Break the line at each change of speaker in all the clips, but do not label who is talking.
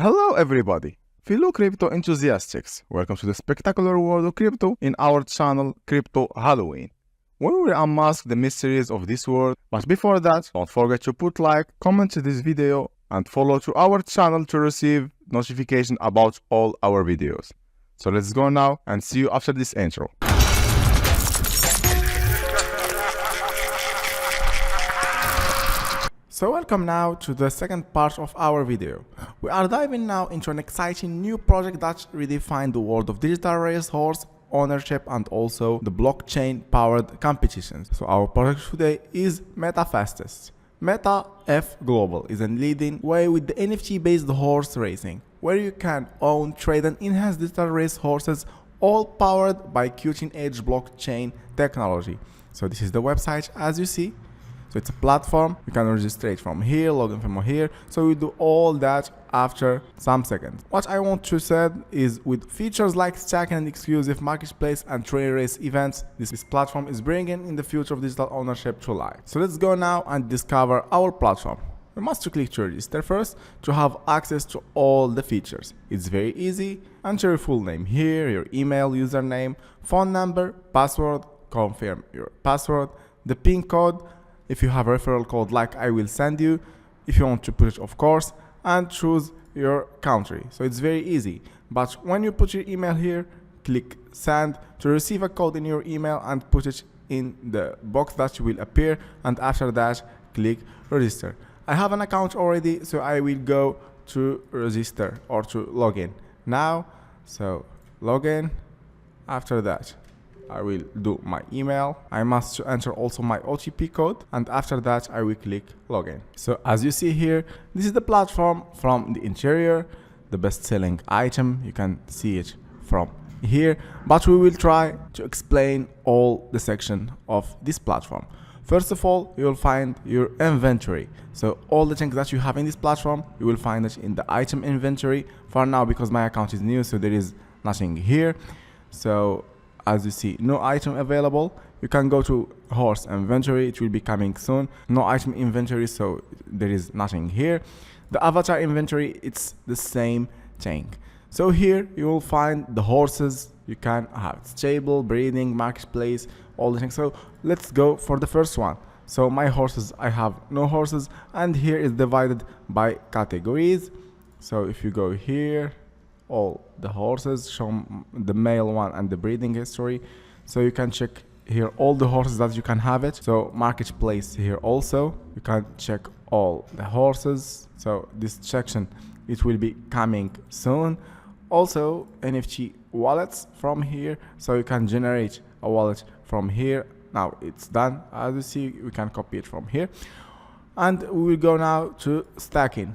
Hello everybody, fellow crypto enthusiasts. Welcome to the spectacular world of crypto in our channel Crypto Halloween, where we unmask the mysteries of this world. But before that, don't forget to put like, comment to this video and follow to our channel to receive notification about all our videos. So let's go now and see you after this intro. So welcome now to the second part of our video. We are diving now into an exciting new project that redefined the world of digital racehorse ownership and also the blockchain powered competitions. So our project today is MetaF. MetaF Global is a leading way with the NFT based horse racing, where you can own, trade and enhance digital race horses, all powered by cutting edge blockchain technology. So this is the website as you see. So it's a platform, you can register from here, log in from here. So we do all that after some seconds. What I want to say is with features like stacking and exclusive marketplace and trail race events, this platform is bringing in the future of digital ownership to life. So let's go now and discover our platform. We must click to register first to have access to all the features. It's very easy. Enter your full name here, your email, username, phone number, password, confirm your password, the PIN code, if you have a referral code like I will send you, if you want to put it of course, and choose your country. So it's very easy. But when you put your email here, click send to receive a code in your email and put it in the box that will appear, and after that click register. I have an account already, so I will go to register or to login now. So login. After that I will do my email. I must enter also my OTP code, and after that I will click login. So as you see here, this is the platform from the interior, the best-selling item. You can see it from here, but we will try to explain all the section of this platform. First of all, you will find your inventory. So all the things that you have in this platform, you will find it in the item inventory. For now, because my account is new, so there is nothing here. So as you see, no item available. You can go to horse inventory, it will be coming soon. No item inventory, so there is nothing here. The avatar inventory, it's the same thing. So here you will find the horses you can have: stable, breeding, marketplace, all the things. So let's go for the first one. So my horses, I have no horses, and here is divided by categories. So if you go here, all the horses show the male one and the breeding history, so you can check here all the horses that you can have it. So marketplace here also you can check all the horses. So this section, it will be coming soon. Also NFT wallets from here, so you can generate a wallet from here. Now it's done. As you see, we can copy it from here, and we will go now to stacking.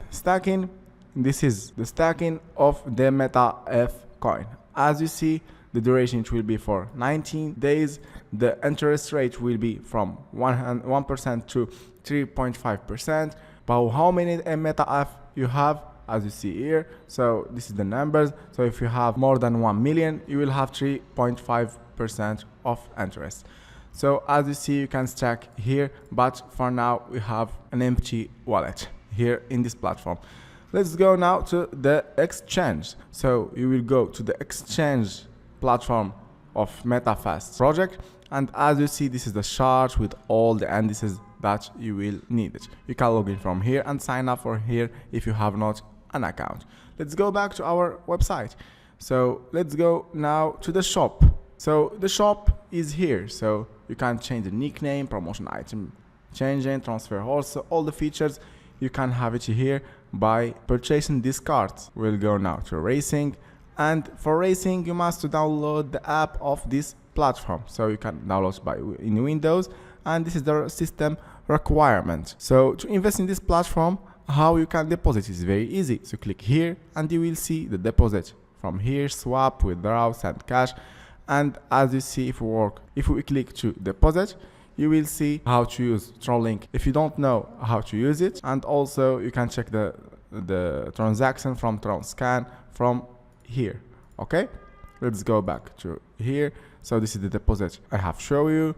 This is the stacking of the MetaF coin. As you see, the duration it will be for 19 days. The interest rate will be from 1% to 3.5%. But how many MetaF you have, as you see here, so this is the numbers. So if you have more than 1 million, you will have 3.5% of interest. So as you see, you can stack here, but for now we have an empty wallet here in this platform. Let's go now to the exchange. So you will go to the exchange platform of MetaF project, and as you see, this is the chart with all the indices that you will need it. You can log in from here and sign up for here if you have not an account. Let's go back to our website. So let's go now to the shop. So the shop is here, so you can change the nickname, promotion item, changing, transfer horse, so all the features you can have it here by purchasing these cards. We'll go now to racing, and for racing you must download the app of this platform. So you can download by in Windows, and this is the system requirement. So to invest in this platform, how you can deposit is very easy. So click here and you will see the deposit from here: swap, withdraw, send cash. And as you see, if we click to deposit, you will see how to use Tronlink if you don't know how to use it, and also you can check the transaction from TronScan from here. Okay, let's go back to here. So this is the deposit I have shown you.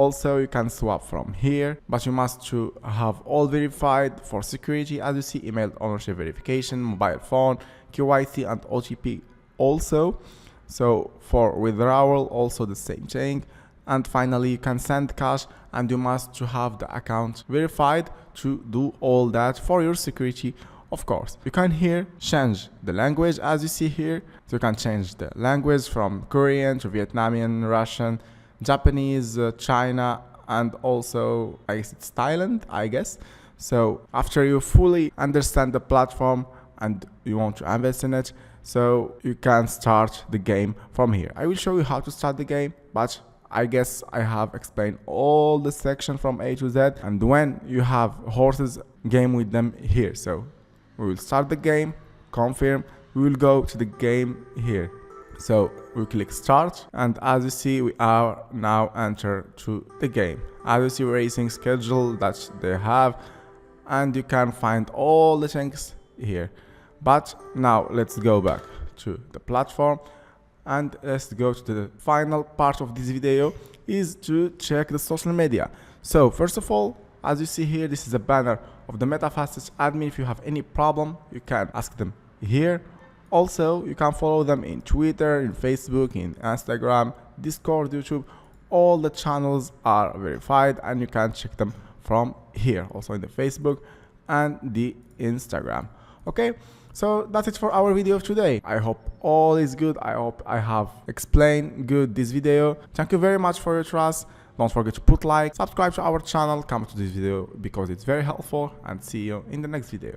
Also, you can swap from here, but you must to have all verified for security. As you see, email ownership verification, mobile phone, KYC and OTP also. So for withdrawal, also the same thing. And finally, you can send cash, and you must to have the account verified to do all that for your security. Of course, you can here change the language as you see here. So you can change the language from Korean to Vietnamese, Russian, Japanese, China, and also I guess it's Thailand, I guess. So after you fully understand the platform and you want to invest in it, so you can start the game from here. I will show you how to start the game, but I guess I have explained all the section from A to Z, and when you have horses, game with them here. So we will start the game, confirm, we will go to the game here. So we click start, and as you see, we are now entered to the game. As you see, racing schedule that they have, and you can find all the things here. But now let's go back to the platform, and let's go to the final part of this video, is to check the social media. So first of all, as you see here, this is a banner of the MetaF admin. If you have any problem, you can ask them here. Also, you can follow them in Twitter, in Facebook, in Instagram, Discord, YouTube. All the channels are verified, and you can check them from here, also in the Facebook and the Instagram. Okay, so that's it for our video of today. I hope all is good. I hope I have explained good this video. Thank you very much for your trust. Don't forget to put like, subscribe to our channel, comment to this video because it's very helpful, and see you in the next video.